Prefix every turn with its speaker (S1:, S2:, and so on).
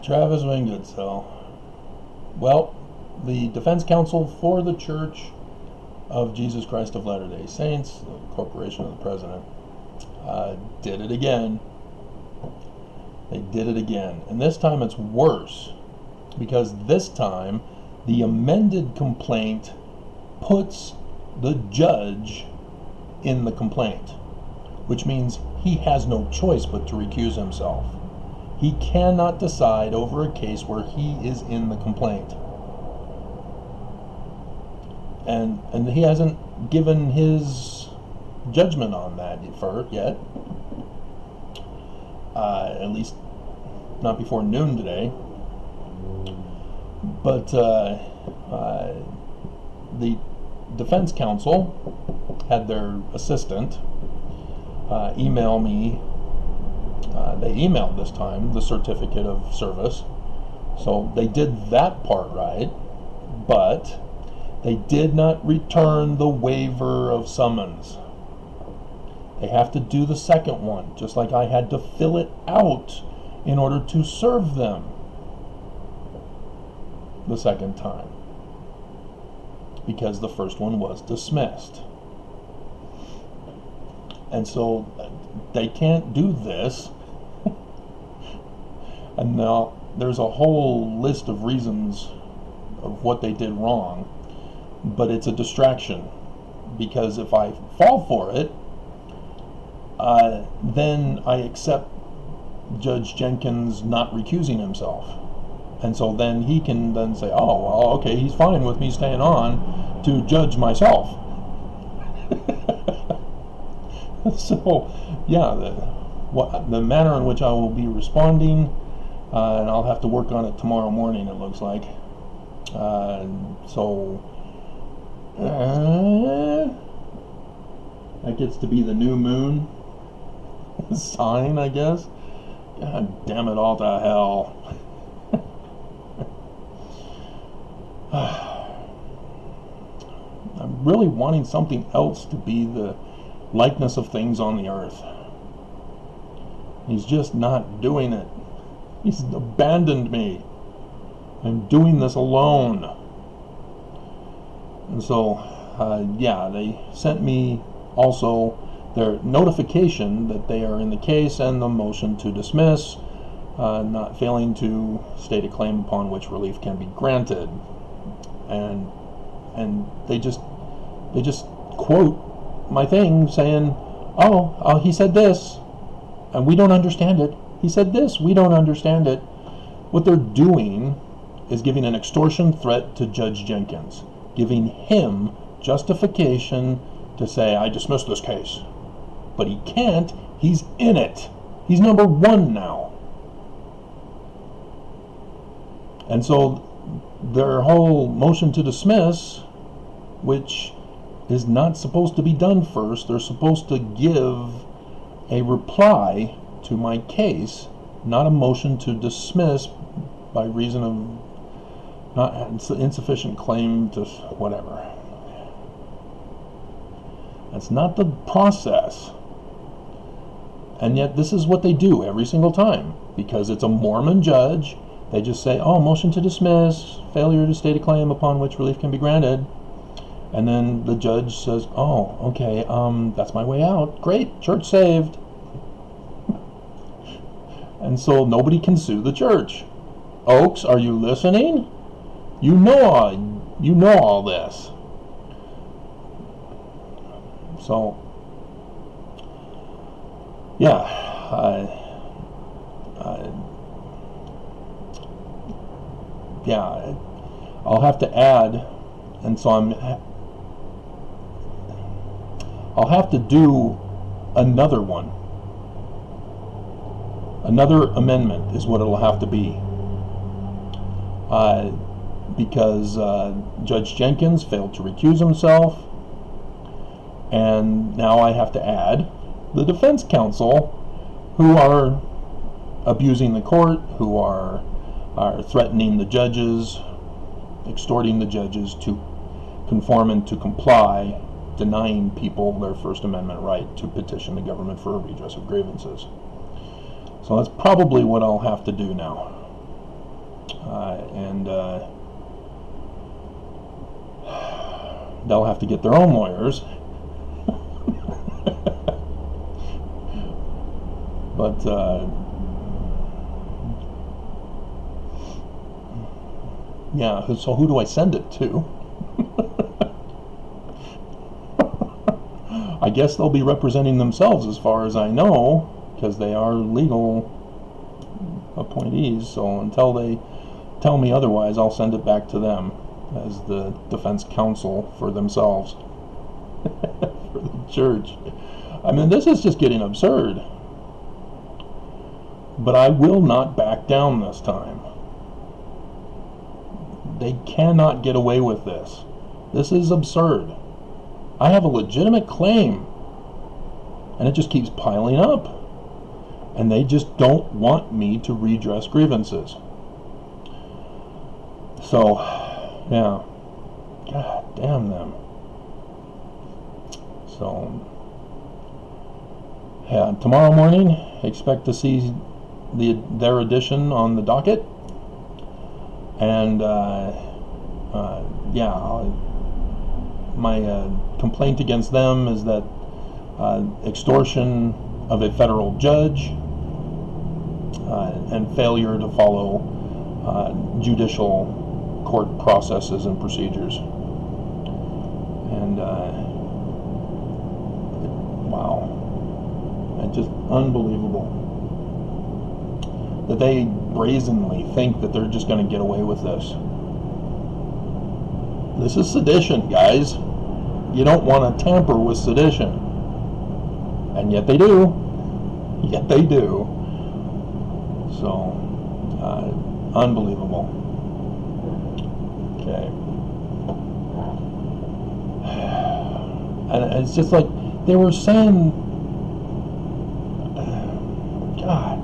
S1: Travis Wingate, so. Well, the Defense Counsel for the Church of Jesus Christ of Latter-day Saints, the corporation of the president, did it again. They did it again. And this time it's worse, because this time the amended complaint puts the judge in the complaint, which means he has no choice but to recuse himself. He cannot decide over a case where he is in the complaint. And he hasn't given his judgment on that yet. At least not before noon today. But the defense counsel had their assistant email me. They emailed this time the certificate of service. So they did that part right, but they did not return the waiver of summons. They have to do the second one, just like I had to fill it out in order to serve them the second time, because the first one was dismissed. And so they can't do this. And now there's a whole list of reasons of what they did wrong, but it's a distraction, because if I fall for it, then I accept Judge Jenkins not recusing himself. And so then he can then say, oh, well, okay, he's fine with me staying on to judge myself. So, yeah, the manner in which I will be responding, and I'll have to work on it tomorrow morning, it looks like. That gets to be the new moon sign, I guess. God damn it all to hell. I'm really wanting something else to be the likeness of things on the earth. He's just not doing it. He's abandoned me. I'm doing this alone. And so, yeah, they sent me also their notification that they are in the case and the motion to dismiss, not failing to state a claim upon which relief can be granted. And they just quote my thing saying, oh, he said this, and we don't understand it. He said this, we don't understand it. What they're doing is giving an extortion threat to Judge Jenkins, giving him justification to say, I dismiss this case. But he can't. He's in it. He's number one now. And so their whole motion to dismiss, which is not supposed to be done first, they're supposed to give a reply to my case, not a motion to dismiss by reason of not insufficient claim to whatever. That's not the process. And yet this is what they do every single time, because it's a Mormon judge. They just say, oh, motion to dismiss, failure to state a claim upon which relief can be granted. And then the judge says, oh, okay, that's my way out. Great, church saved. And so nobody can sue the church. Oaks, are you listening? You know all this. So, yeah, I'll have to add, and so I'll have to do another one. Another amendment is what it'll have to be. Because Judge Jenkins failed to recuse himself, and now I have to add the defense counsel, who are abusing the court, who are threatening the judges, extorting the judges to conform and to comply, denying people their First Amendment right to petition the government for a redress of grievances. So that's probably what I'll have to do now. and they'll have to get their own lawyers. But yeah, so who do I send it to? I guess they'll be representing themselves as far as I know, because they are legal appointees. So until they tell me otherwise, I'll send it back to them as the defense counsel for themselves. For the church. I mean, this is just getting absurd. But I will not back down this time. They cannot get away with this. This is absurd. I have a legitimate claim, and it just keeps piling up. And they just don't want me to redress grievances. So, yeah. God damn them. So, yeah, tomorrow morning, expect to see their edition on the docket. And, yeah, my complaint against them is that extortion of a federal judge and failure to follow judicial court processes and procedures. And wow, it's just unbelievable that they brazenly think that they're just going to get away with this. This is sedition, guys. You don't want to tamper with sedition. And yet they do. Yet they do. So, unbelievable. Okay. And it's just like they were saying, God,